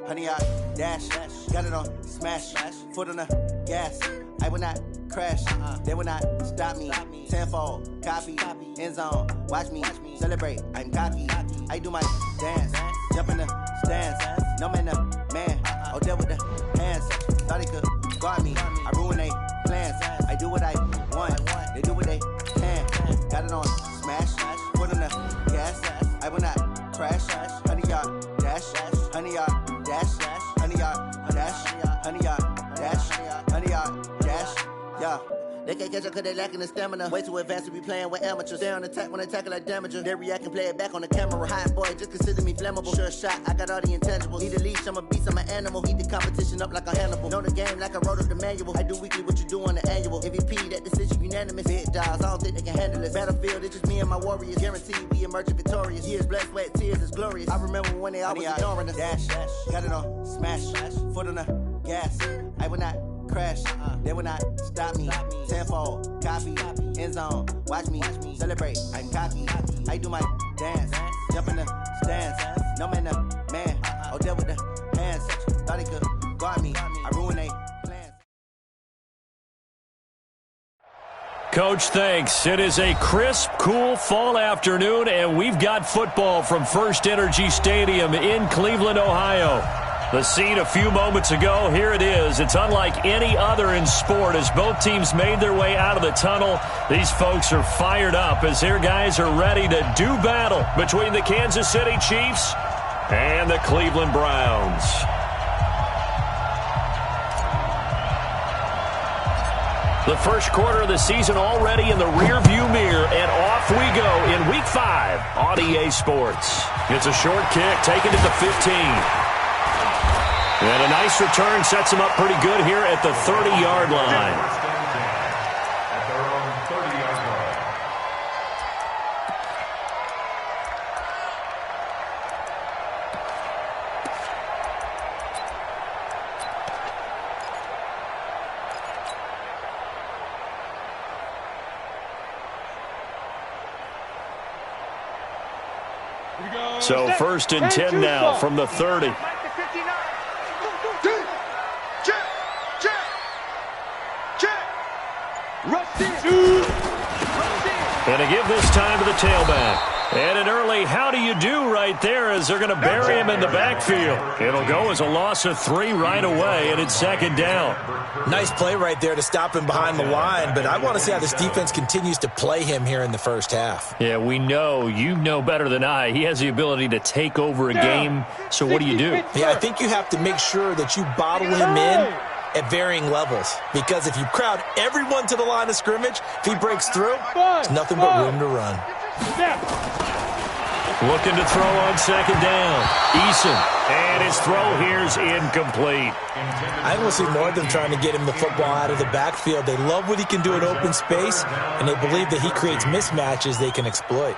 100-yard dash. Got it on smash. Foot on the gas. I will not crash. They will not stop me. Tenfold, copy, end zone. Watch me celebrate. I'm cocky. I do my dance. Jump in the stands. No man, the man. Oh, there with the hands. Thought he could guard me. I ruin they plans. I do what I want. They do what they can. Got it on smash. Foot on the gas. I will not crash. 100-yard dash. 100-yard dash. 100-yard dash. 100-yard dash. 100-yard dash. Yeah. They can't catch up cause they lacking the stamina. Way too advanced to be playing with amateurs. Stay on attack when I tackle like damager. They react and play it back on the camera. Hot boy, just consider me flammable. Sure shot, I got all the intangibles. Need a leash, I'm a beast, I'm an animal. Eat the competition up like a Hannibal. Know the game like I wrote up the manual. I do weekly what you do on the annual. MVP, that decision unanimous. Big dogs, I don't think they can handle this. Battlefield, it's just me and my warriors. Guaranteed we emerge victorious. Years, blood, sweat, tears, is glorious. I remember when they always ignoring us. Dash, got it on smash. Foot on the gas. I will not crash. They will not stop me. Tenfold, copy, end zone. Watch me celebrate. I'm cocky. I do my dance. Jump in the stands. No man, the man. Oh, there with the hands. Thought he could guard me. I ruin they plans. Coach, thanks. It is a crisp, cool fall afternoon, and we've got football from First Energy Stadium in Cleveland, Ohio. The scene a few moments ago, here it is. It's unlike any other in sport as both teams made their way out of the tunnel. These folks are fired up as their guys are ready to do battle between the Kansas City Chiefs and the Cleveland Browns. The first quarter of the season already in the rearview mirror, and off we go in Week 5 on EA Sports. It's a short kick taken at the 15. And a nice return sets him up pretty good here at the 30-yard line. At their own 30-yard line. So 1st and 10 now from the 30. And to give this time to the tailback. And an early how do you do right there as they're going to bury him in the backfield. It'll go as a loss of 3 right away, and it's 2nd down. Nice play right there to stop him behind the line, but I want to see how this defense continues to play him here in the first half. Yeah, we know. You know better than I. He has the ability to take over a game, so what do you do? Yeah, I think you have to make sure that you bottle him in at varying levels, because if you crowd everyone to the line of scrimmage, if he breaks through, there's nothing but room to run. Looking to throw on 2nd down. Eason, and his throw here's incomplete. I will see more of them trying to get him the football out of the backfield. They love what he can do in open space, and they believe that he creates mismatches they can exploit.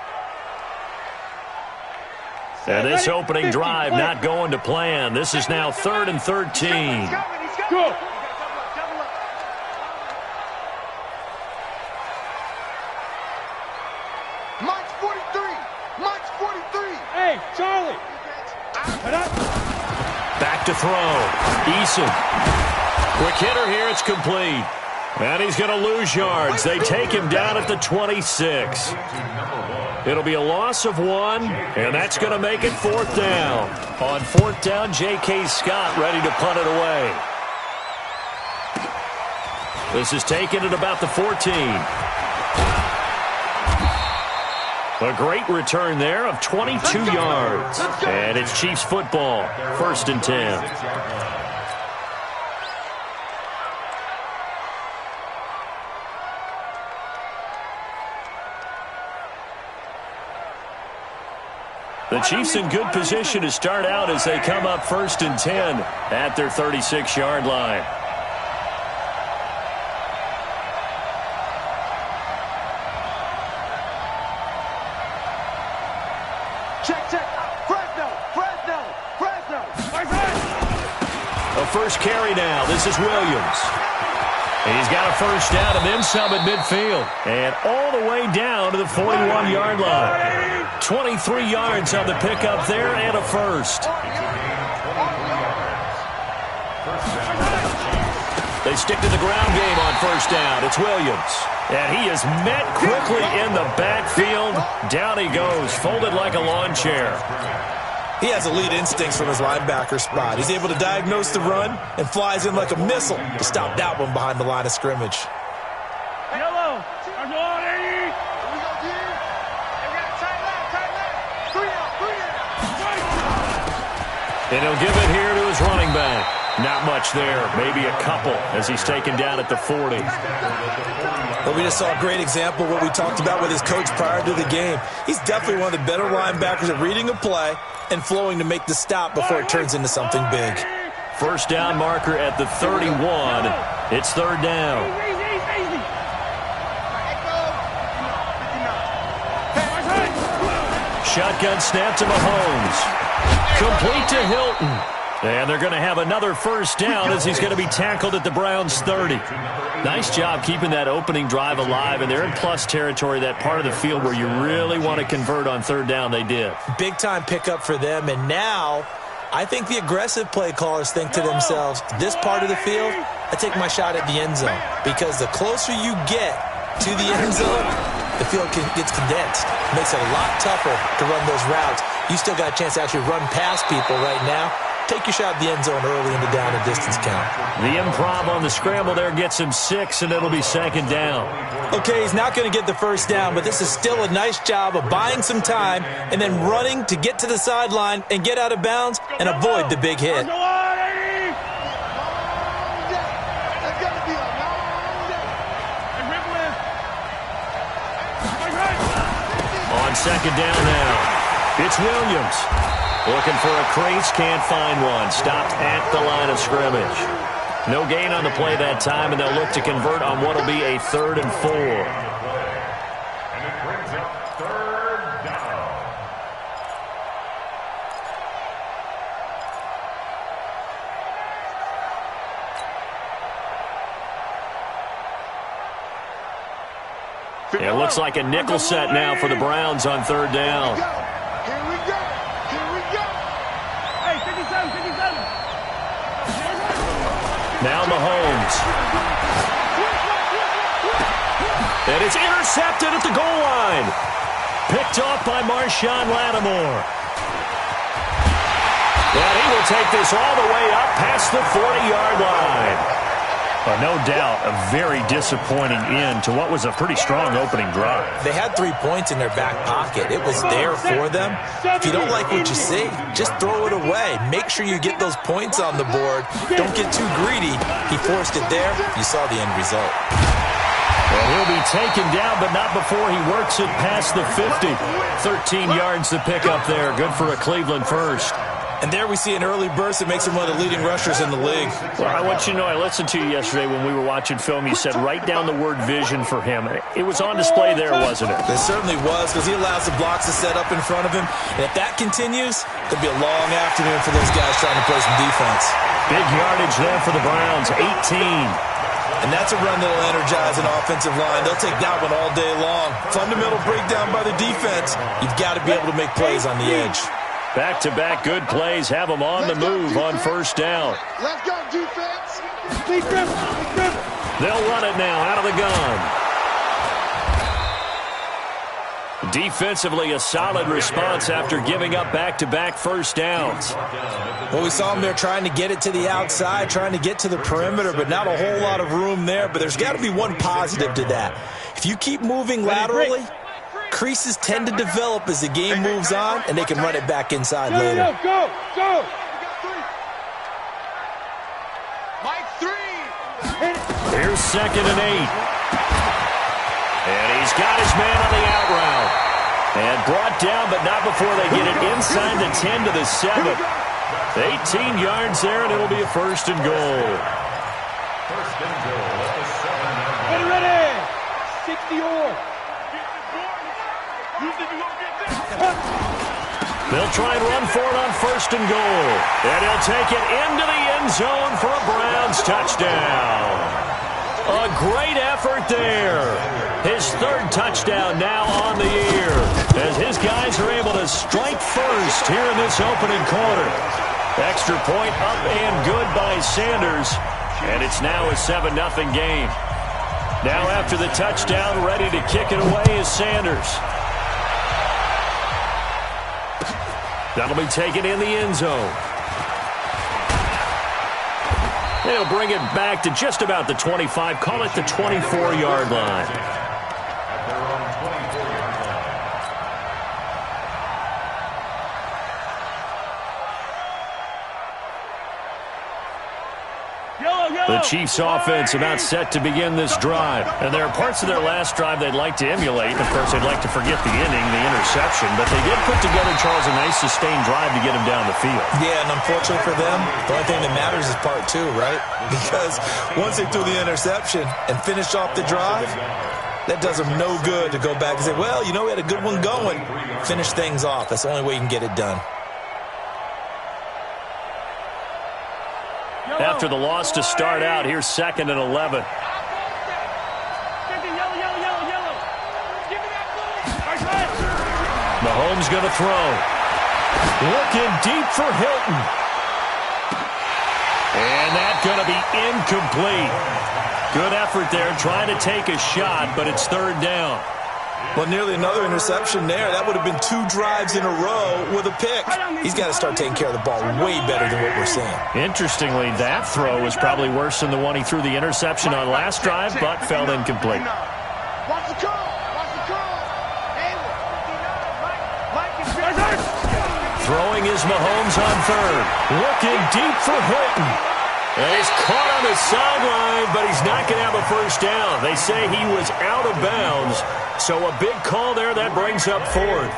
And this opening drive not going to plan. This is now 3rd and 13. Go. Mike's 43. Mike's 43. Hey, Charlie. Back to throw. Eason. Quick hitter here. It's complete. And he's going to lose yards. They take him down at the 26. It'll be a loss of 1, and that's going to make it 4th down. On 4th down, J.K. Scott ready to punt it away. This is taken at about the 14. A great return there of 22 yards. And it's Chiefs football, 1st and 10. The Chiefs in good position to start out as they come up 1st and 10 at their 36-yard line. Check. Fresno. A first carry now. This is Williams. And he's got a first down and then some at midfield. And all the way down to the 41-yard line. 23 yards on the pickup there and a first. They stick to the ground game on first down. It's Williams. And he is met quickly in the backfield. Down he goes, folded like a lawn chair. He has elite instincts from his linebacker spot. He's able to diagnose the run and flies in like a missile to stop that one behind the line of scrimmage. Yellow. And he'll give it here to his running back. Not much there, maybe a couple as he's taken down at the 40. But we just saw a great example of what we talked about with his coach prior to the game. He's definitely one of the better linebackers at reading a play and flowing to make the stop before it turns into something big. First down marker at the 31. It's third down. Shotgun snap to Mahomes. Complete to Hilton. And they're going to have another first down as he's going to be tackled at the Browns' 30. Nice job keeping that opening drive alive, and they're in plus territory, that part of the field where you really want to convert on third down. They did. Big-time pickup for them, and now I think the aggressive play callers think to themselves, this part of the field, I take my shot at the end zone, because the closer you get to the end zone, the field gets condensed. It makes it a lot tougher to run those routes. You still got a chance to actually run past people right now. Take your shot at the end zone early in the down and distance count. The improv on the scramble there gets him 6, and it'll be second down. Okay, he's not going to get the first down, but this is still a nice job of buying some time and then running to get to the sideline and get out of bounds and avoid the big hit. On second down now, it's Williams. Looking for a crease, can't find one. Stopped at the line of scrimmage. No gain on the play that time, and they'll look to convert on what will be a 3rd and 4. And it brings up third down. It looks like a nickel set now for the Browns on third down. Here we go. Here we go. Hey, 57, 57. Now Mahomes. And it's intercepted at the goal line. Picked off by Marshawn Lattimore. And he will take this all the way up past the 40-yard line. No doubt a very disappointing end to what was a pretty strong opening drive. They had 3 points in their back pocket. It was there for them. If you don't like what you see, just throw it away. Make sure you get those points on the board. Don't get too greedy. He forced it there. You saw the end result. And he'll be taken down, but not before he works it past the 50. 13 yards to pick up there. Good for a Cleveland first. And there we see an early burst that makes him one of the leading rushers in the league. Well, I want you to know, I listened to you yesterday when we were watching film. You said write down the word vision for him. It was on display there, wasn't it? It certainly was, because he allows the blocks to set up in front of him. And if that continues, it'll be a long afternoon for those guys trying to play some defense. Big yardage there for the Browns, 18. And that's a run that'll energize an offensive line. They'll take that one all day long. Fundamental breakdown by the defense. You've got to be able to make plays on the edge. Back-to-back good plays have them on the move on first down. Let's go, defense. They'll run it now out of the gun. Defensively, a solid response after giving up back-to-back first downs. Well, we saw them there trying to get it to the outside, trying to get to the perimeter, but not a whole lot of room there. But there's got to be one positive to that. If you keep moving laterally, creases tend to develop as the game moves on, and they can run it back inside later. Go. Mike 3. Here's 2nd and 8. And he's got his man on the out route. And brought down, but not before they get it inside the 10 to the 7. 18 yards there, and it'll be a 1st and goal. First and goal at the 7-yard line. Ready. 60-or. They'll try and run for it on 1st and goal. And he'll take it into the end zone for a Browns touchdown. A great effort there. His 3rd touchdown now on the year as his guys are able to strike first here in this opening quarter. Extra point up and good by Sanders. And it's now a 7-0 game. Now after the touchdown, ready to kick it away is Sanders. That'll be taken in the end zone. They'll bring it back to just about the 25. Call it the 24-yard line. The Chiefs offense about set to begin this drive. And there are parts of their last drive they'd like to emulate. Of course, they'd like to forget the inning, the interception. But they did put together, Charles, a nice sustained drive to get him down the field. Yeah, and unfortunately for them, the only thing that matters is part two, right? Because once they threw the interception and finished off the drive, that does them no good to go back and say, well, you know, we had a good one going. Finish things off. That's the only way you can get it done. After the loss to start out, here's 2nd and 11. Mahomes going to throw. Looking deep for Hilton. And that's going to be incomplete. Good effort there trying to take a shot, but it's 3rd down. Well, nearly another interception there. That would have been 2 drives in a row with a pick. He's got to start taking care of the ball way better than what we're seeing. Interestingly, that throw was probably worse than the one he threw the interception on last drive, but fell incomplete. Watch the call. Watch the call. Throwing is Mahomes on 3rd. Looking deep for Hilton. And he's caught on the sideline, but he's not going to have a first down. They say he was out of bounds. So a big call there. That brings up 4th.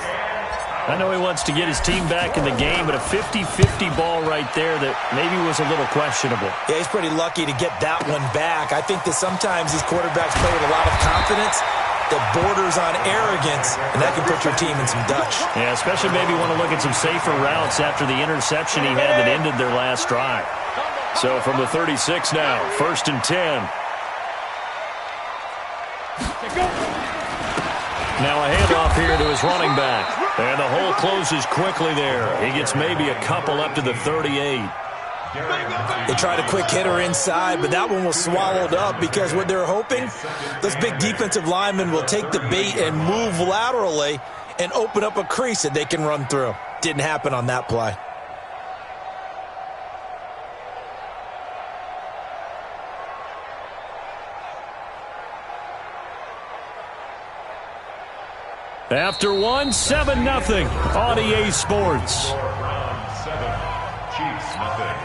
I know he wants to get his team back in the game, but a 50-50 ball right there that maybe was a little questionable. Yeah, he's pretty lucky to get that one back. I think that sometimes these quarterbacks play with a lot of confidence that borders on arrogance, and that can put your team in some Dutch. Yeah, especially maybe want to look at some safer routes after the interception he had that ended their last drive. So from the 36 now, 1st and 10. Now a handoff here to his running back. And the hole closes quickly there. He gets maybe a couple up to the 38. They tried a quick hitter inside, but that one was swallowed up because what they're hoping, those big defensive linemen will take the bait and move laterally and open up a crease that they can run through. Didn't happen on that play. After 1, 7-0 on EA Sports. Round 7, Chiefs nothing.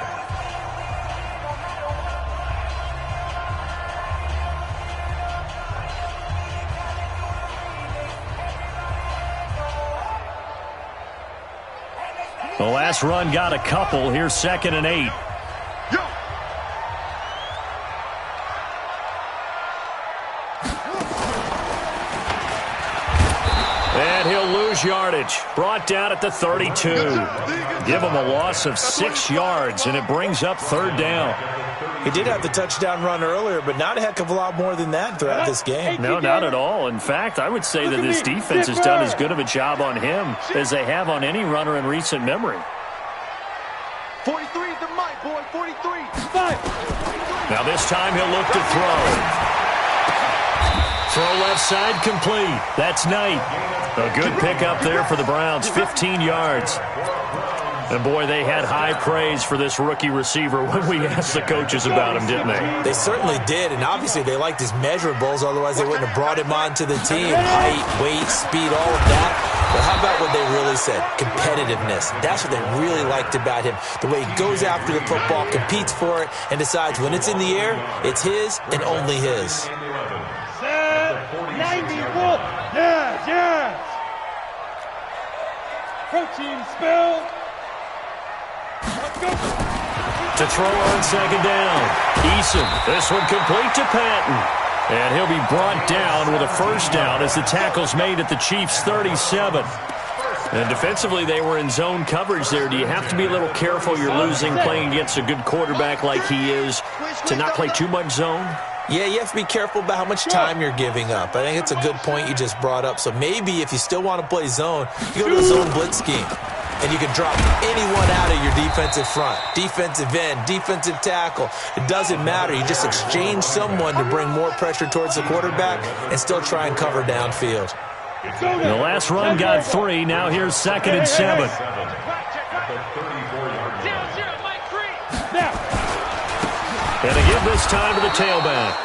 The last run got a couple. Here's 2nd and 8. And he'll lose yardage. Brought down at the 32. Give him a loss of 6 yards, and it brings up 3rd down. He did have the touchdown run earlier, but not a heck of a lot more than that throughout this game. No, not at all. In fact, I would say that this defense has done as good of a job on him as they have on any runner in recent memory. 43 is the mic, boy. 43. Now this time he'll look to throw. Throw left side complete. That's Knight. A good pickup there for the Browns, 15 yards. And, boy, they had high praise for this rookie receiver when we asked the coaches about him, didn't they? They certainly did, and obviously they liked his measurables, otherwise they wouldn't have brought him onto the team. Height, weight, speed, all of that. But how about what they really said? Competitiveness. That's what they really liked about him. The way he goes after the football, competes for it, and decides when it's in the air, it's his and only his. 94. Yes. Protein spill. To throw on 2nd down. Eason, this one complete to Patton. And he'll be brought down with a first down as the tackle's made at the Chiefs' 37. And defensively, they were in zone coverage there. Do you have to be a little careful? You're losing playing against a good quarterback like he is to not play too much zone? Yeah, you have to be careful about how much time you're giving up. I think it's a good point you just brought up. So maybe if you still want to play zone, you go to the zone blitz scheme. And you can drop anyone out of your defensive front, defensive end, defensive tackle. It doesn't matter. You just exchange someone to bring more pressure towards the quarterback and still try and cover downfield. The last run got 3. Now here's 2nd and 7. And to give this time to the tailback.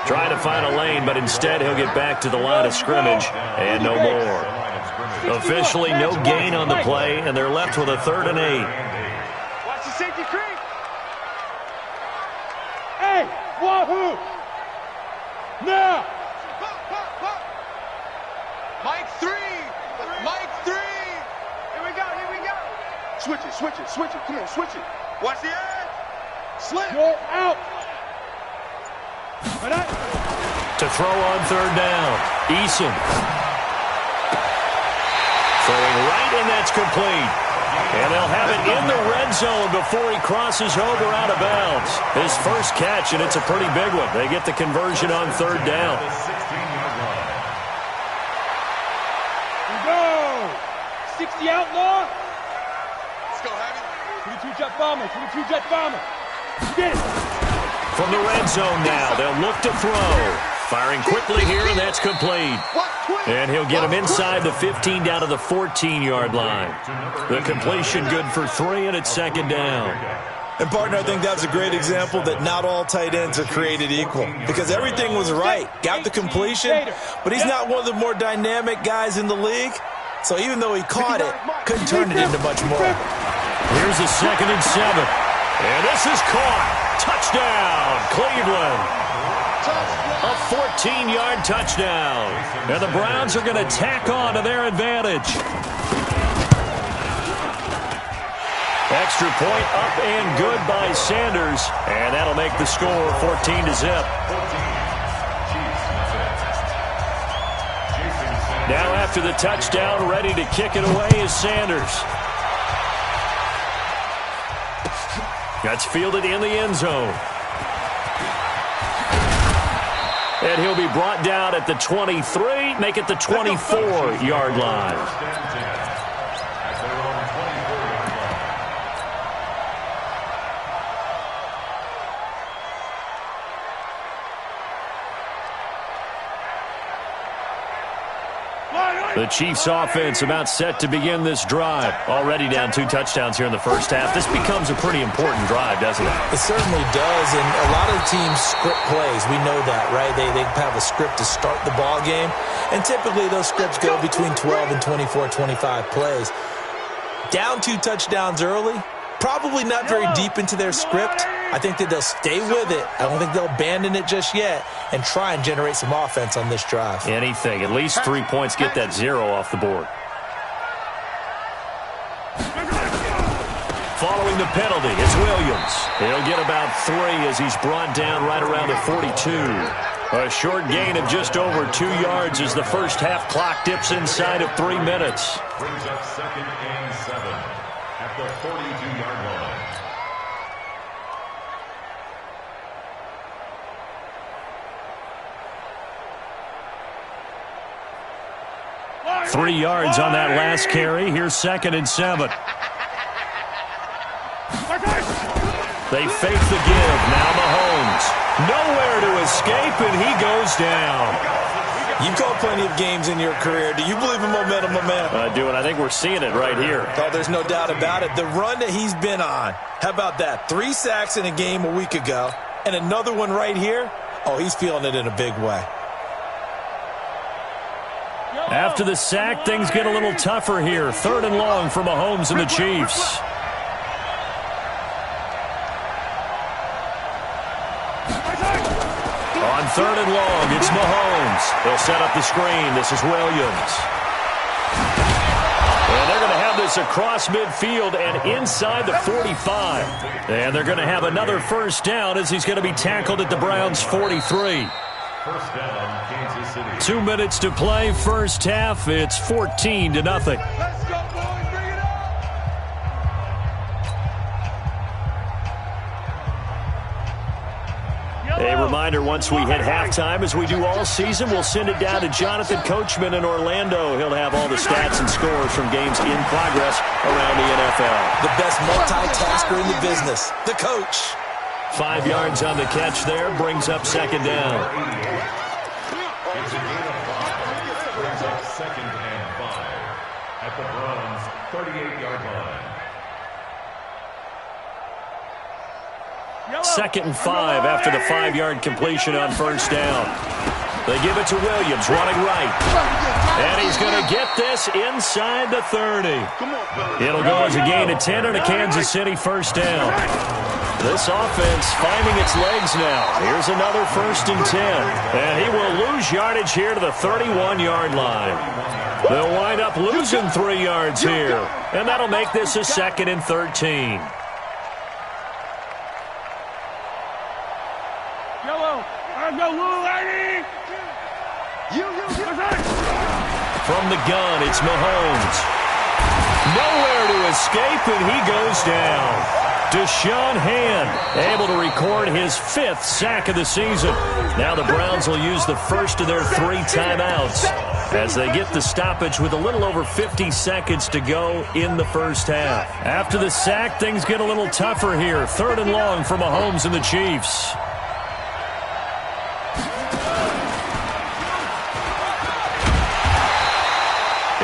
Trying to find a lane, but instead he'll get back to the line of scrimmage and no more. Officially no gain on the play, and they're left with a 3rd and 8. Watch the safety creep. Hey, wahoo! Now! Mike 3. Mike 3. Here we go. Switch it. Come on, switch it. Watch the edge. Slip. You're out. To throw on 3rd down, Eason. Throwing right, and that's complete. And they'll have it in the red zone before he crosses over out of bounds. His first catch, and it's a pretty big one. They get the conversion on 3rd down. Go! 60 outlaw. Let's go, Heavy. 22 jet bomber. Get it. From the red zone now, they'll look to throw. Firing quickly here, and that's complete. And he'll get him inside the 15 down to the 14-yard line. The completion good for 3, and it's 2nd down. And, partner, I think that's a great example that not all tight ends are created equal because everything was right. Got the completion, but he's not one of the more dynamic guys in the league. So even though he caught it, couldn't turn it into much more. Here's a 2nd and 7. And this is caught. Touchdown, Cleveland. A 14-yard touchdown. And the Browns are going to tack on to their advantage. Extra point up and good by Sanders. And that'll make the score 14-0. Now after the touchdown, ready to kick it away is Sanders. That's fielded in the end zone. And he'll be brought down at the 23, make it the 24-yard line. The Chiefs offense about set to begin this drive. Already down 2 touchdowns here in the first half. This becomes a pretty important drive, doesn't it? It certainly does, and a lot of teams script plays. We know that, right? They have a script to start the ball game, and typically those scripts go between 12 and 24, 25 plays. Down 2 touchdowns early, probably not very deep into their script. I think that they'll stay with it. I don't think they'll abandon it just yet and try and generate some offense on this drive. Anything. At least 3 points, get that 0 off the board. Following the penalty, it's Williams. He'll get about 3 as he's brought down right around the 42. A short gain of just over 2 yards as the first half clock dips inside of 3 minutes. Brings up 2nd and 7 at the 42-yard line. 3 yards on that last carry. Here's 2nd and 7. They fake the give. Now Mahomes. Nowhere to escape, and he goes down. You've called plenty of games in your career. Do you believe in momentum, my man? I do, and I think we're seeing it right here. Oh, there's no doubt about it. The run that he's been on. How about that? 3 sacks in a game a week ago, and another one right here. Oh, he's feeling it in a big way. After the sack, things get a little tougher here. 3rd and long for Mahomes and the Chiefs. On 3rd and long, it's Mahomes. They'll set up the screen. This is Williams. And they're going to have this across midfield and inside the 45. And they're going to have another first down as he's going to be tackled at the Browns' 43. First down, Kansas City. 2 minutes to play, first half. It's 14-0. Let's go, boys. Bring it up. A reminder, once we hit halftime, as we do all season, we'll send it down to Jonathan Coachman in Orlando. He'll have all the stats and scores from games in progress around the NFL. The best multitasker in the business, the coach. 5 yards on the catch there, brings up second down. It's a gain of 5. Brings up second and 5 at the Browns' 38-yard line. Second and 5 after the 5-yard completion on first down. They give it to Williams, running right. And he's going to get this inside the 30. It'll go as a gain of 10 and a Kansas City first down. This offense finding its legs now. Here's another first and 10. And he will lose yardage here to the 31-yard line. They'll wind up losing 3 yards here. And that'll make this a second and 13. From the gun, it's Mahomes. Nowhere to escape, and he goes down. Deshaun Hand able to record his 5th sack of the season. Now the Browns will use the first of their 3 timeouts as they get the stoppage with a little over 50 seconds to go in the first half. After the sack, things get a little tougher here. 3rd and long for Mahomes and the Chiefs.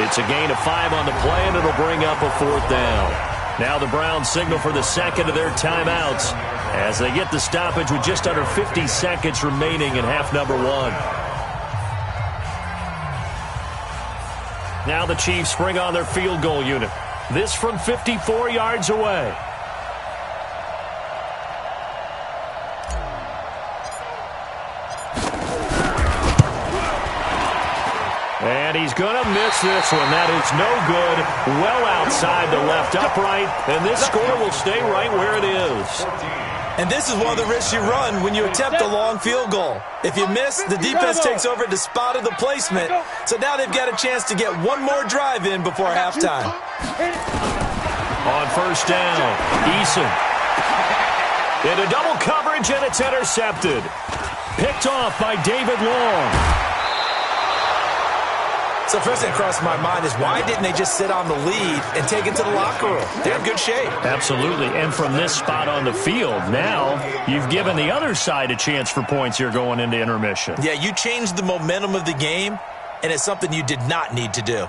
It's a gain of 5 on the play, and it'll bring up a 4th down. Now the Browns signal for the second of their timeouts as they get the stoppage with just under 50 seconds remaining in half number 1. Now the Chiefs bring on their field goal unit. This from 54 yards away. And he's going to miss this one. That is no good. Well outside the left upright. And this score will stay right where it is. And this is one of the risks you run when you attempt a long field goal. If you miss, the defense takes over at the spot of the placement. So now they've got a chance to get one more drive in before halftime. On first down, Eason. Into double coverage, and it's intercepted. Picked off by David Long. So first thing crossed my mind is why didn't they just sit on the lead and take it to the locker room? They're in good shape. Absolutely. And from this spot on the field, now you've given the other side a chance for points here going into intermission. Yeah, you changed the momentum of the game, and it's something you did not need to do.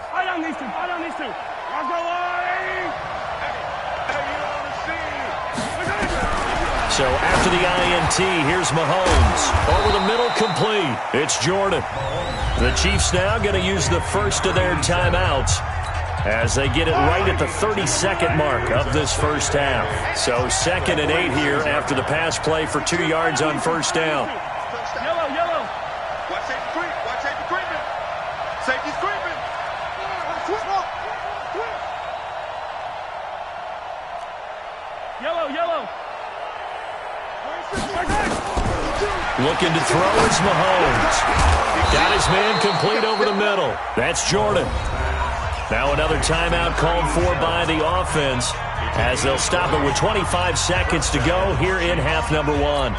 So after the INT, here's Mahomes. Over the middle, complete. It's Jordan. The Chiefs now going to use the first of their timeouts as they get it right at the 32nd mark of this first half. So 2nd and 8 here after the pass play for 2 yards on first down. Yellow. Watch safety creep. Watch safety creeping. Safety's creeping. Yellow. Looking to throw is Mahomes. Got his man complete over the middle. That's Jordan. Now another timeout called for by the offense as they'll stop it with 25 seconds to go here in half number 1.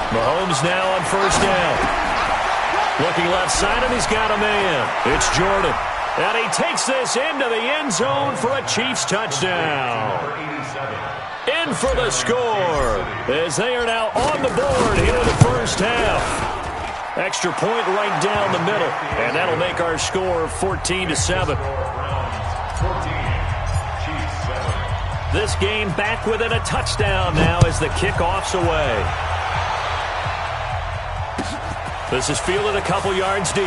Mahomes now on first down. Looking left side, and he's got a man. It's Jordan. And he takes this into the end zone for a Chiefs touchdown. In for the score as they are now on the board here in the first half. Extra point right down the middle, and that'll make our score 14-7. This game back within a touchdown now as the kickoff's away. This is fielded a couple yards deep.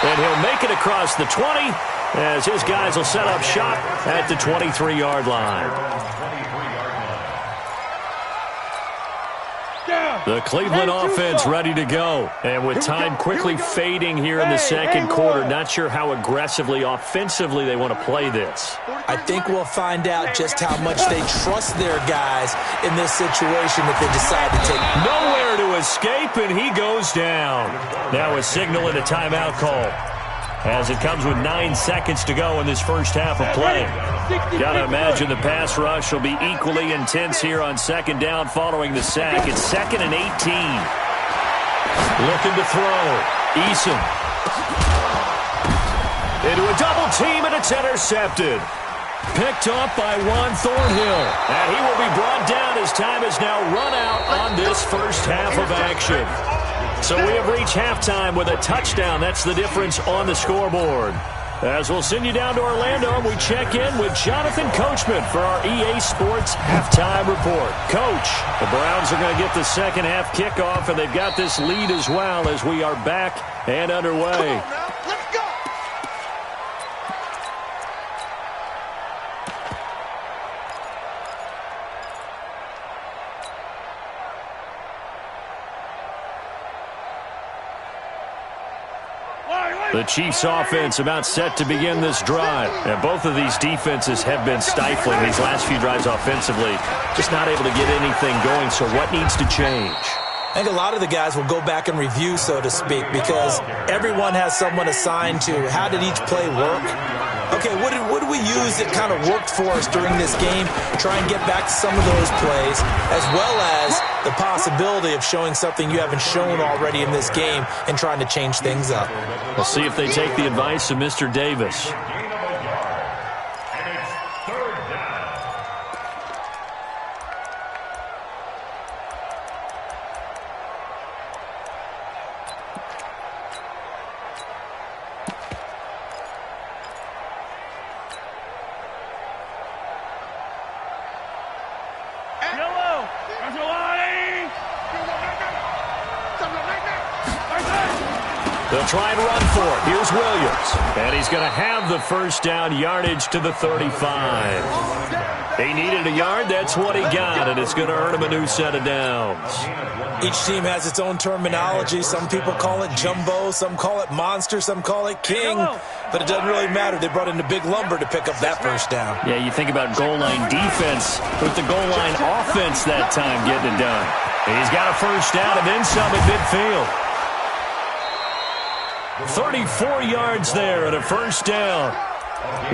And he'll make it across the 20 as his guys will set up shop at the 23-yard line. Down. The Cleveland offense ready to go. And with time quickly fading here in the second quarter, not sure how aggressively, offensively they want to play this. I think we'll find out just how much they trust their guys in this situation if they decide to take. Nowhere to escape, and he goes down. Now a signal and a timeout call, as it comes with 9 seconds to go in this first half of play. Got to imagine the pass rush will be equally intense here on second down following the sack. It's 2nd and 18. Looking to throw. Eason. Into a double team, and it's intercepted. Picked off by Juan Thornhill. And he will be brought down as time is now run out on this first half of action. So we have reached halftime with a touchdown. That's the difference on the scoreboard. As we'll send you down to Orlando, and we check in with Jonathan Coachman for our EA Sports Halftime Report. Coach, the Browns are going to get the second half kickoff, and they've got this lead as well as we are back and underway. Let's go! The Chiefs offense about set to begin this drive. And both of these defenses have been stifling these last few drives offensively. Just not able to get anything going, so what needs to change? I think a lot of the guys will go back and review, so to speak, because everyone has someone assigned to how did each play work. Okay, what did we use that kind of worked for us during this game? Try and get back to some of those plays, as well as the possibility of showing something you haven't shown already in this game and trying to change things up. We'll see if they take the advice of Mr. Davis. They'll try and run for it. Here's Williams. And he's going to have the first down, yardage to the 35. He needed a yard. That's what he got, and it's going to earn him a new set of downs. Each team has its own terminology. Some people call it jumbo, some call it monster, some call it king. But it doesn't really matter. They brought in a big lumber to pick up that first down. Yeah, you think about goal line defense with the goal line offense that time getting it done. He's got a first down and then some at midfield. 34 yards there and a first down.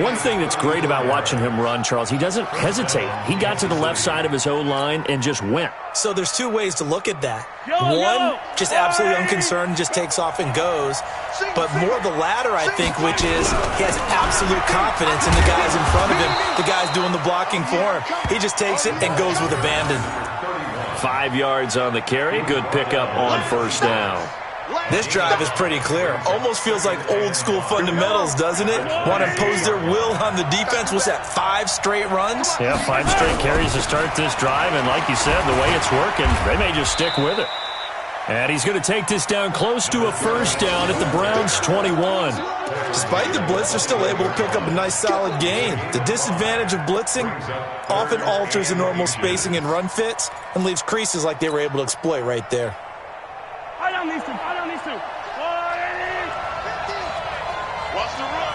One thing that's great about watching him run, Charles, he doesn't hesitate. He got to the left side of his O-line and just went. So there's two ways to look at that. One, just absolutely unconcerned, just takes off and goes. But more the latter, I think, which is he has absolute confidence in the guys in front of him, the guys doing the blocking for him. He just takes it and goes with abandon. 5 yards on the carry. Good pickup on first down. This drive is pretty clear. Almost feels like old school fundamentals, doesn't it? Want to impose their will on the defense. Was that 5 straight runs? Yeah, 5 straight carries to start this drive. And like you said, the way it's working, they may just stick with it. And he's going to take this down close to a first down at the Browns' 21. Despite the blitz, they're still able to pick up a nice solid gain. The disadvantage of blitzing often alters the normal spacing and run fits and leaves creases like they were able to exploit right there. I don't need to. Watch the run.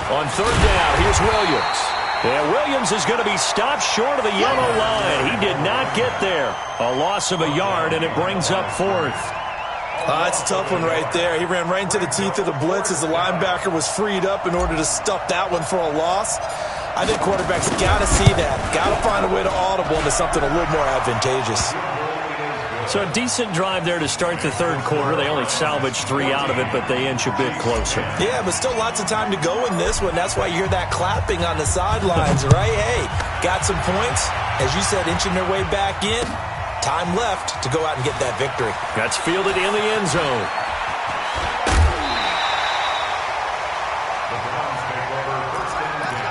On third down, here's Williams. And Williams is going to be stopped short of the yellow line. He did not get there. A loss of a yard, and it brings up fourth. That's a tough one right there. He ran right into the teeth of the blitz as the linebacker was freed up in order to stuff that one for a loss. I think quarterbacks got to see that. Got to find a way to audible into something a little more advantageous. So a decent drive there to start the third quarter. They only salvaged 3 out of it, but they inch a bit closer. Yeah, but still lots of time to go in this one. That's why you hear that clapping on the sidelines, right? Hey, got some points. As you said, inching their way back in. Time left to go out and get that victory. That's fielded in the end zone. The Browns take over first and 10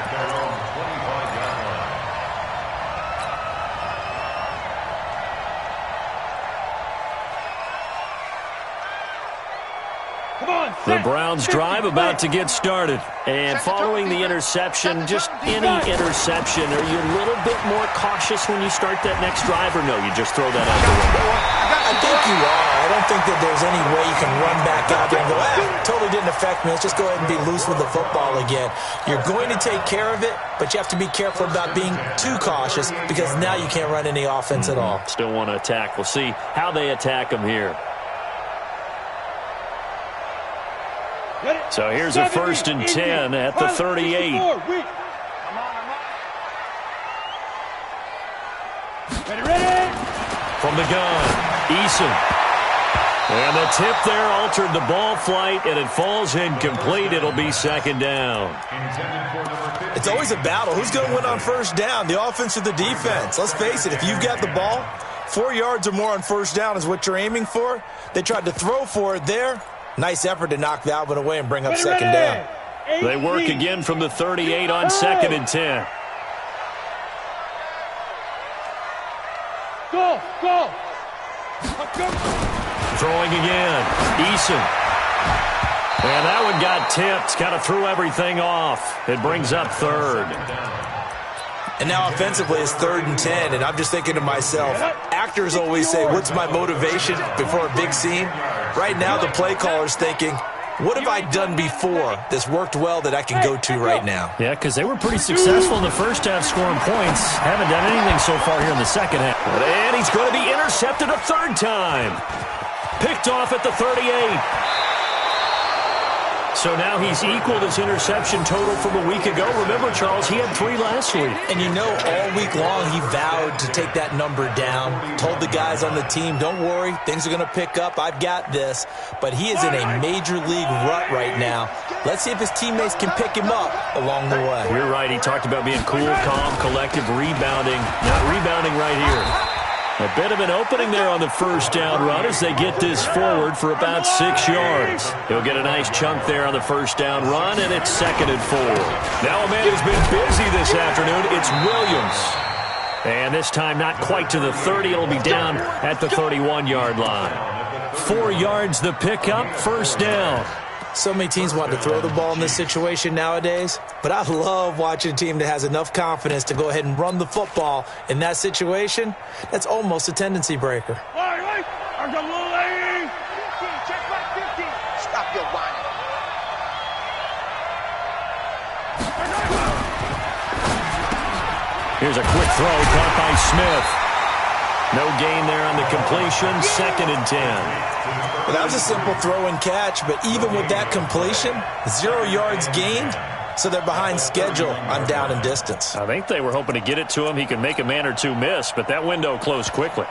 at their own 25-yard line. The Browns drive about to get started. And following the interception, just any interception, are you a little bit more cautious when you start that next drive, or no, you just throw that out the window? I think you are. I don't think that there's any way you can run back out there and go, totally didn't affect me. Let's just go ahead and be loose with the football again. You're going to take care of it, but you have to be careful about being too cautious because now you can't run any offense at all. Still want to attack. We'll see how they attack them here. So here's a 1st and 10 at the 38. Ready. From the gun, Eason. And the tip there altered the ball flight, and it falls incomplete. It'll be 2nd down. It's always a battle. Who's going to win on 1st down, the offense or the defense? Let's face it, if you've got the ball, 4 yards or more on 1st down is what you're aiming for. They tried to throw for it there. Nice effort to knock that one away and bring up 2nd down. They work again from the 38 on 2nd and 10. Go. Throwing again. Eason. And that one got tipped. Kind of threw everything off. It brings up 3rd. And now offensively it's 3rd and 10, and I'm just thinking to myself, actors always say, what's my motivation before a big scene? Right now the play caller's thinking, what have I done before that's worked well that I can go to right now? Yeah, because they were pretty successful in the first half scoring points. Haven't done anything so far here in the second half. And he's going to be intercepted a 3rd time. Picked off at the 38. So now he's equaled his interception total from a week ago. Remember, Charles, he had 3 last week. And you know, all week long he vowed to take that number down. Told the guys on the team, don't worry, things are going to pick up. I've got this. But he is in a major league rut right now. Let's see if his teammates can pick him up along the way. You're right. He talked about being cool, calm, collective, rebounding. Not rebounding right here. A bit of an opening there on the 1st down run as they get this forward for about 6 yards. He'll get a nice chunk there on the 1st down run, and it's 2nd and 4. Now a man who's been busy this afternoon, it's Williams. And this time not quite to the 30. It'll be down at the 31-yard line. 4 yards the pickup, 1st down. So many teams want to throw the ball in this situation nowadays, but I love watching a team that has enough confidence to go ahead and run the football in that situation. That's almost a tendency breaker. Stop your whining. Here's a quick throw caught by Smith. No gain there on the completion, 2nd and 10. Well, that was a simple throw and catch, but even with that completion, 0 yards gained, so they're behind schedule on down and distance. I think they were hoping to get it to him. He could make a man or two miss, but that window closed quickly.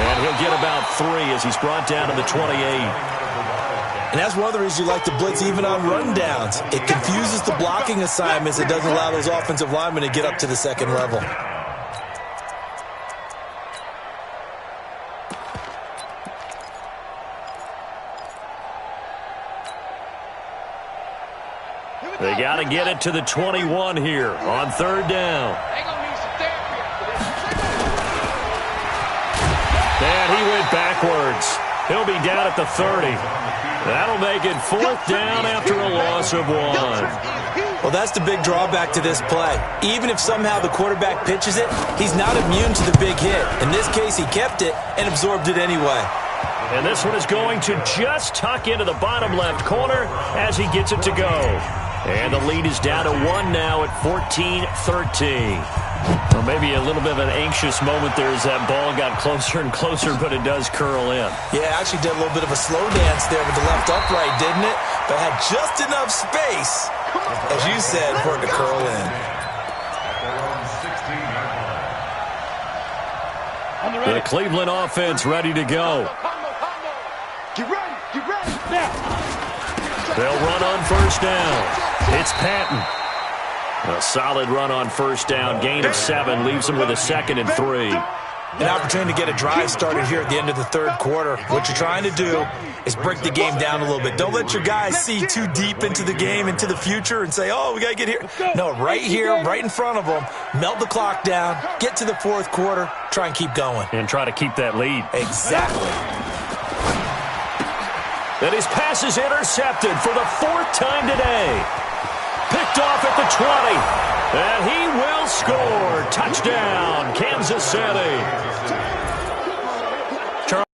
And he'll get about 3 as he's brought down to the 28. And that's one of the reasons you like to blitz even on rundowns. It confuses the blocking assignments. It doesn't allow those offensive linemen to get up to the 2nd level. They got to get it to the 21 here on 3rd down. And he went backwards. He'll be down at the 30. That'll make it 4th down after a loss of 1. Well, that's the big drawback to this play. Even if somehow the quarterback pitches it, he's not immune to the big hit. In this case, he kept it and absorbed it anyway. And this one is going to just tuck into the bottom left corner as he gets it to go. And the lead is down to 1 now at 14-13. Well, maybe a little bit of an anxious moment there as that ball got closer and closer, but it does curl in. Yeah, actually did a little bit of a slow dance there with the left upright, didn't it? But had just enough space, as you said, for it to curl in. The Cleveland offense ready to go. Get ready, get ready. They'll run on 1st down. It's Patton. A solid run on first down. Gain of 7 leaves him with a 2nd and 3. An opportunity to get a drive started here at the end of the third quarter. What you're trying to do is break the game down a little bit. Don't let your guys see too deep into the game, into the future, and say, oh, we got to get here. No, right here, right in front of them, melt the clock down, get to the fourth quarter, try and keep going. And try to keep that lead. Exactly. And his pass is intercepted for the 4th time today. Picked off at the 20. And he will score. Touchdown, Kansas City. Charles,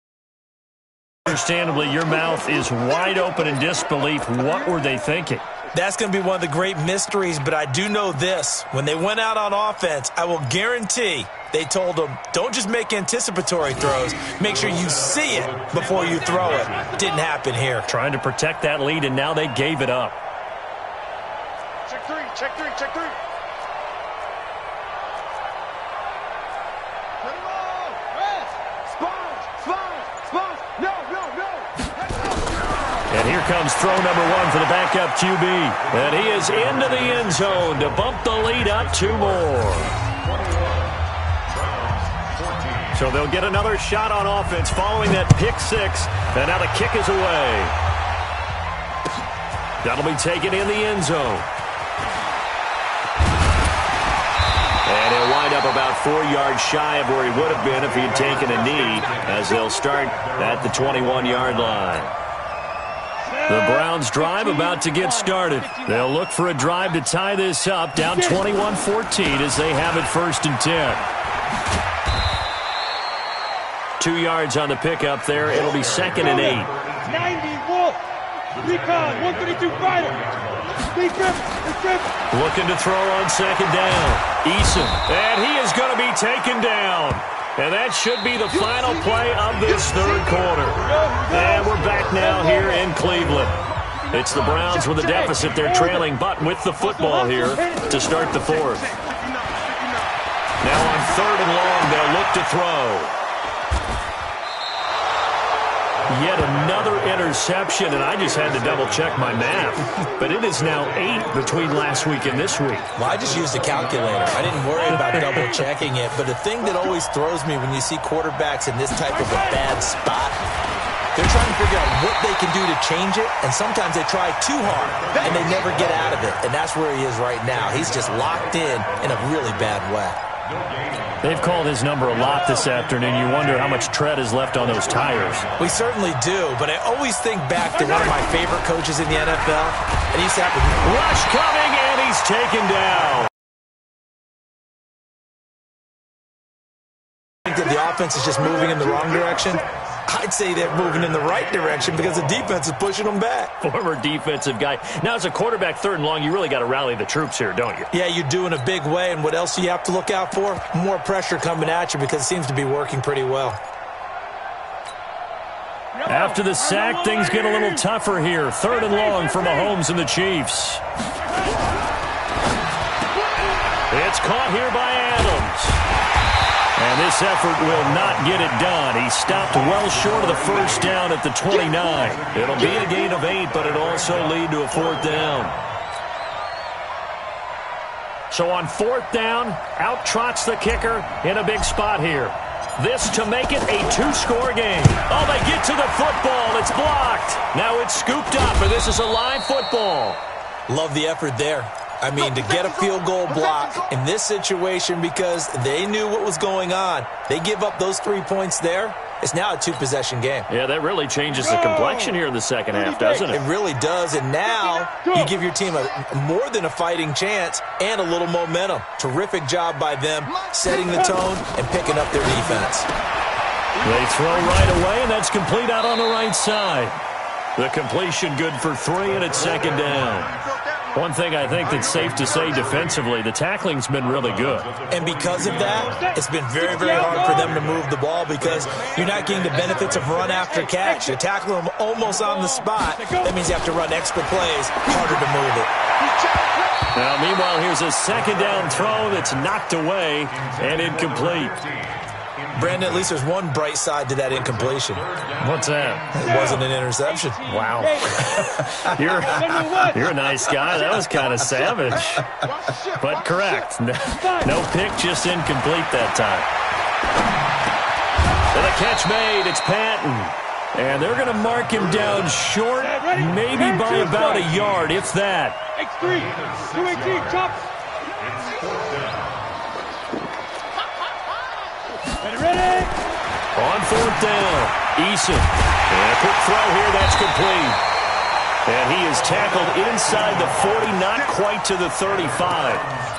understandably, your mouth is wide open in disbelief. What were they thinking? That's going to be one of the great mysteries, but I do know this. When they went out on offense, I will guarantee they told them, don't just make anticipatory throws. Make sure you see it before you throw it. Didn't happen here. Trying to protect that lead, and now they gave it up. Check three, check three, check three. And here comes throw number 1 for the backup QB. And he is into the end zone to bump the lead up 2 more. So they'll get another shot on offense following that pick 6. And now the kick is away. That'll be taken in the end zone. And he'll wind up about 4 yards shy of where he would have been if he had taken a knee, as they'll start at the 21-yard line. The Browns' drive about to get started. They'll look for a drive to tie this up, down 21-14 as they have it 1st and 10. 2 yards on the pickup there. It'll be 2nd and 8. 90, Wolf. Recon, 132 fighter. Looking to throw on 2nd down. Eason. And he is going to be taken down. And that should be the final play of this third quarter. And we're back now here in Cleveland. It's the Browns with a deficit. They're trailing, but with the football here to start the 4th. Now on 3rd and long, they'll look to throw. Yet another interception, and I just had to double-check my math. But it is now 8 between last week and this week. Well, I just used a calculator. I didn't worry about double-checking it. But the thing that always throws me when you see quarterbacks in this type of a bad spot, they're trying to figure out what they can do to change it, and sometimes they try too hard, and they never get out of it. And that's where he is right now. He's just locked in a really bad way. They've called his number a lot this afternoon. You wonder how much tread is left on those tires. We certainly do, but I always think back to one of my favorite coaches in the NFL, and he said, rush coming, and he's taken down. I think that the offense is just moving in the wrong direction. I'd say they're moving in the right direction because the defense is pushing them back. Former defensive guy. Now, as a quarterback, 3rd and long, you really got to rally the troops here, don't you? Yeah, you do in a big way. And what else do you have to look out for? More pressure coming at you because it seems to be working pretty well. After the sack, things get a little tougher here. 3rd and long for Mahomes and the Chiefs. It's caught here by Adams. And this effort will not get it done. He stopped well short of the 1st down at the 29. It'll be a gain of 8, but it'll also lead to a 4th down. So on 4th down, out trots the kicker in a big spot here. This to make it a 2-score game. Oh, they get to the football. It's blocked. Now it's scooped up, and this is a live football. Love the effort there. I mean, to get a field goal block in this situation because they knew what was going on. They give up those 3 points there. It's now a 2-possession game. Yeah, that really changes the complexion here in the second half, doesn't it? It really does, and now you give your team more than a fighting chance and a little momentum. Terrific job by them setting the tone and picking up their defense. They throw right away, and that's complete out on the right side. The completion good for 3, and it's 2nd down. One thing I think that's safe to say defensively, the tackling's been really good. And because of that, it's been very, very hard for them to move the ball because you're not getting the benefits of run after catch. You tackle them almost on the spot. That means you have to run extra plays, harder to move it. Now, meanwhile, here's a 2nd down throw that's knocked away and incomplete. Brandon, at least there's one bright side to that incompletion. What's that? It wasn't an interception. Wow. You're a nice guy. That was kind of savage. But correct. No pick, just incomplete that time. And the catch made. It's Patton. And they're going to mark him down short, maybe by about a yard, if that. X3, 218, chop. Ready? On fourth down, Eason. And a quick throw here, that's complete. And he is tackled inside the 40, not quite to the 35.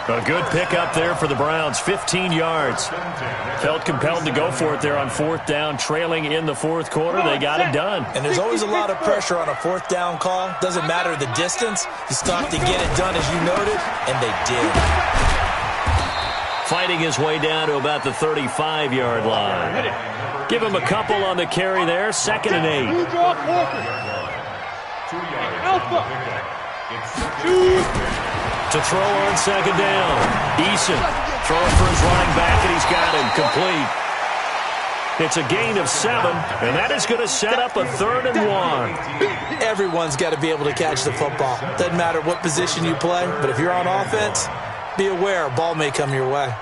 A good pickup there for the Browns, 15 yards. Felt compelled to go for it there on fourth down, trailing in the fourth quarter. They got it done. And there's always a lot of pressure on a fourth down call. Doesn't matter the distance. You still have to get it done, as you noted, and they did. Fighting his way down to about the 35-yard line. Give him a couple on the carry there, 2nd and 8. Alpha. To throw on 2nd down. Eason throwing for his running back, and he's got him complete. It's a gain of 7, and that is going to set up a 3rd and 1. Everyone's got to be able to catch the football. Doesn't matter what position you play, but if you're on offense, be aware a ball may come your way.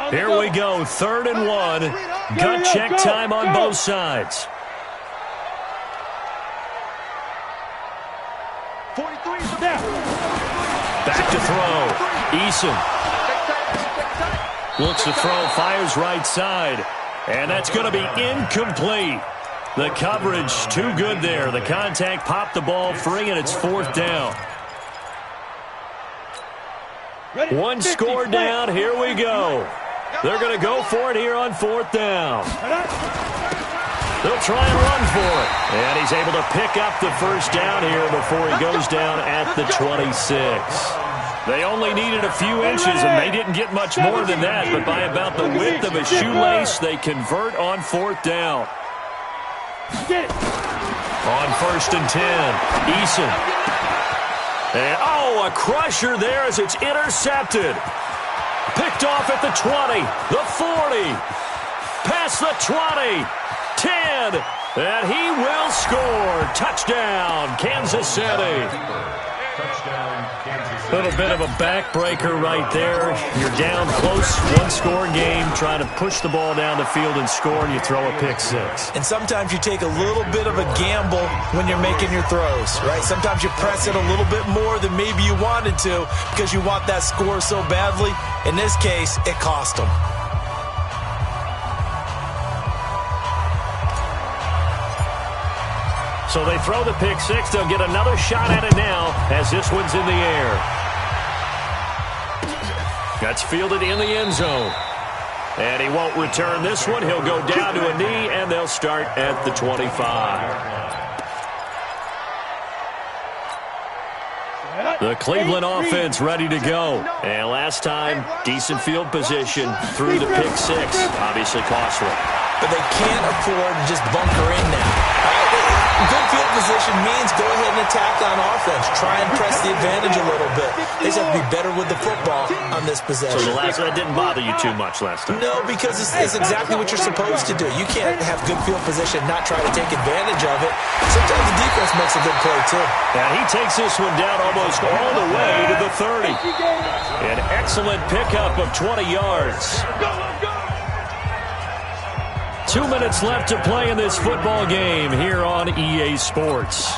Here we go, 3rd and 1. Gut check time on both sides. 43 snap. Back to throw. Eason looks to throw, fires right side. And that's going to be incomplete. The coverage too good there. The contact popped the ball free, and it's 4th down. One score down. Here we go. They're going to go for it here on 4th down. They'll try and run for it. And he's able to pick up the first down here before he goes down at the 26. They only needed a few inches, and they didn't get much more than that. But by about the width of a shoelace, they convert on 4th down. On 1st and 10, Eason. And, a crusher there as it's intercepted. Picked off at the 20, the 40, past the 20, 10, and he will score. Touchdown, Kansas City. A little bit of a backbreaker right there. You're down close, one-score game, trying to push the ball down the field and score, and you throw a pick six. And sometimes you take a little bit of a gamble when you're making your throws, right? Sometimes you press it a little bit more than maybe you wanted to because you want that score so badly. In this case, it cost them. So they throw the pick six. They'll get another shot at it now as this one's in the air. That's fielded in the end zone. And he won't return this one. He'll go down to a knee, and they'll start at the 25. The Cleveland offense ready to go. And last time, decent field position through the pick six. Obviously costly. But they can't afford to just bunker in now. Good field position means go ahead and attack on offense. Try and press the advantage a little bit. They just have to be better with the football on this possession. So that didn't bother you too much last time? No, because it's exactly what you're supposed to do. You can't have good field position and not try to take advantage of it. Sometimes the defense makes a good play, too. And he takes this one down almost all the way to the 30. An excellent pickup of 20 yards. 2 minutes left to play in this football game here on EA Sports.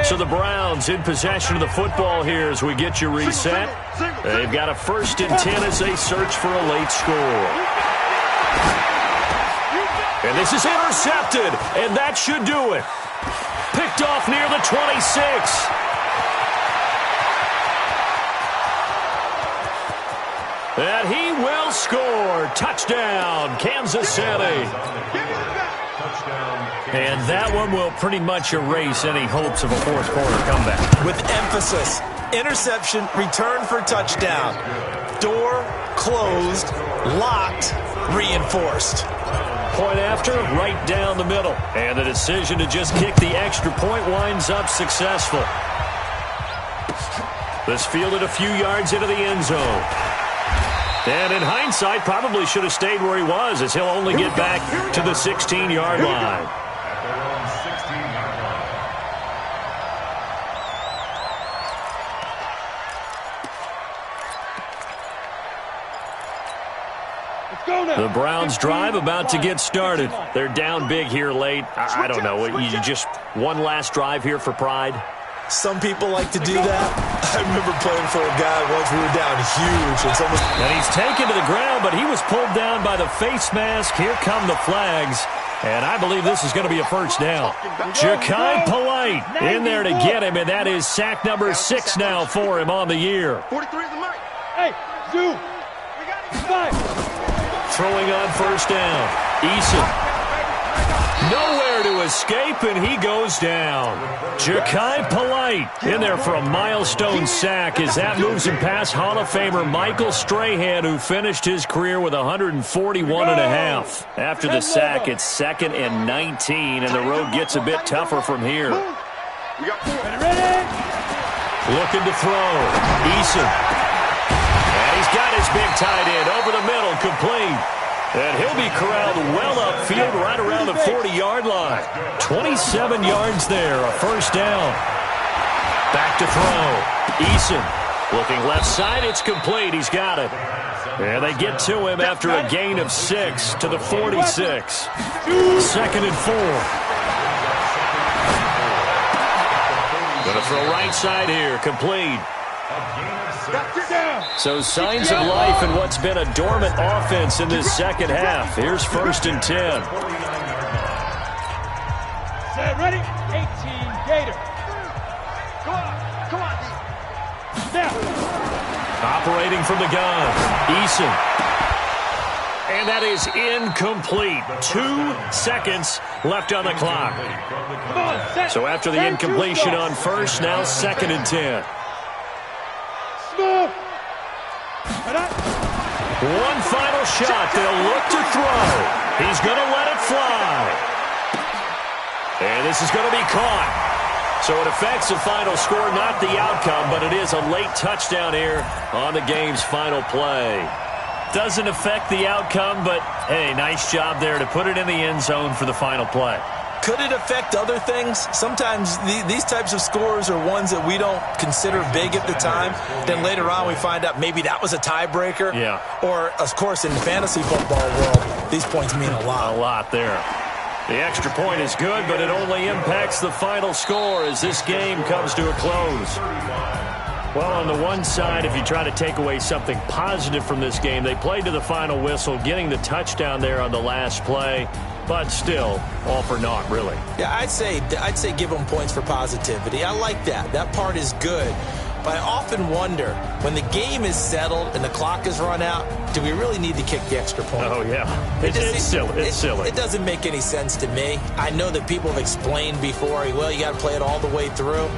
So the Browns in possession of the football here as we get you reset. They've got a 1st and 10 as they search for a late score. And this is intercepted, and that should do it. Picked off near the 26. And he will score. Touchdown, Kansas City. And that one will pretty much erase any hopes of a fourth quarter comeback. With emphasis, interception, return for touchdown. Door closed, locked, reinforced. Point after, right down the middle. And the decision to just kick the extra point winds up successful. This fielded a few yards into the end zone. And in hindsight, probably should have stayed where he was, as he'll only get back to the 16-yard line. At their own 16-yard line. The Browns drive about to get started. They're down big here late. I don't know. You just one last drive here for pride? Some people like to do that. I remember playing for a guy once. We were down huge. And he's taken to the ground, but he was pulled down by the face mask. Here come the flags. And I believe this is going to be a first down. Ja'Kai Polite in there to get him, and that is sack number 6 now for him on the year. 43 is the mic. Hey, Zoo. We got it. 5. Throwing on first down. Eason. Nowhere to escape, and he goes down. Ja'Kai Polite in there for a milestone sack as that moves him past Hall of Famer Michael Strahan, who finished his career with 141.5. After the sack, it's 2nd and 19, and the road gets a bit tougher from here. We got 4. Ready? Looking to throw. Eason. And he's got his big tight end over the middle, complete. And he'll be corralled well upfield right around the 40-yard line. 27 yards there, a first down. Back to throw. Eason looking left side. It's complete. He's got it. And they get to him after a gain of 6 to the 46. 2nd and 4. Going to throw right side here. Complete. So signs of life in what's been a dormant offense in this second half. Here's 1st and 10. Set, ready? 18, Gator. Come on. Snap. Operating from the gun. Eason. And that is incomplete. 2 seconds left on the clock. Come on, set. So after the incompletion on first, now 2nd and 10. Smooth. One final shot. They'll look to throw. He's going to let it fly. And this is going to be caught. So it affects the final score, not the outcome, but it is a late touchdown here on the game's final play. Doesn't affect the outcome, but, hey, nice job there to put it in the end zone for the final play. Could it affect other things? Sometimes these types of scores are ones that we don't consider big at the time. Then later on we find out maybe that was a tiebreaker. Yeah. Or, of course, in the fantasy football world, these points mean a lot. A lot there. The extra point is good, but it only impacts the final score as this game comes to a close. Well, on the one side, if you try to take away something positive from this game, they played to the final whistle, getting the touchdown there on the last play. But still, all for naught, really. Yeah, I'd say give them points for positivity. I like that. That part is good. But I often wonder, when the game is settled and the clock is run out, do we really need to kick the extra point? Oh, yeah. It's silly. It's silly. It doesn't make any sense to me. I know that people have explained before, well, you got to play it all the way through.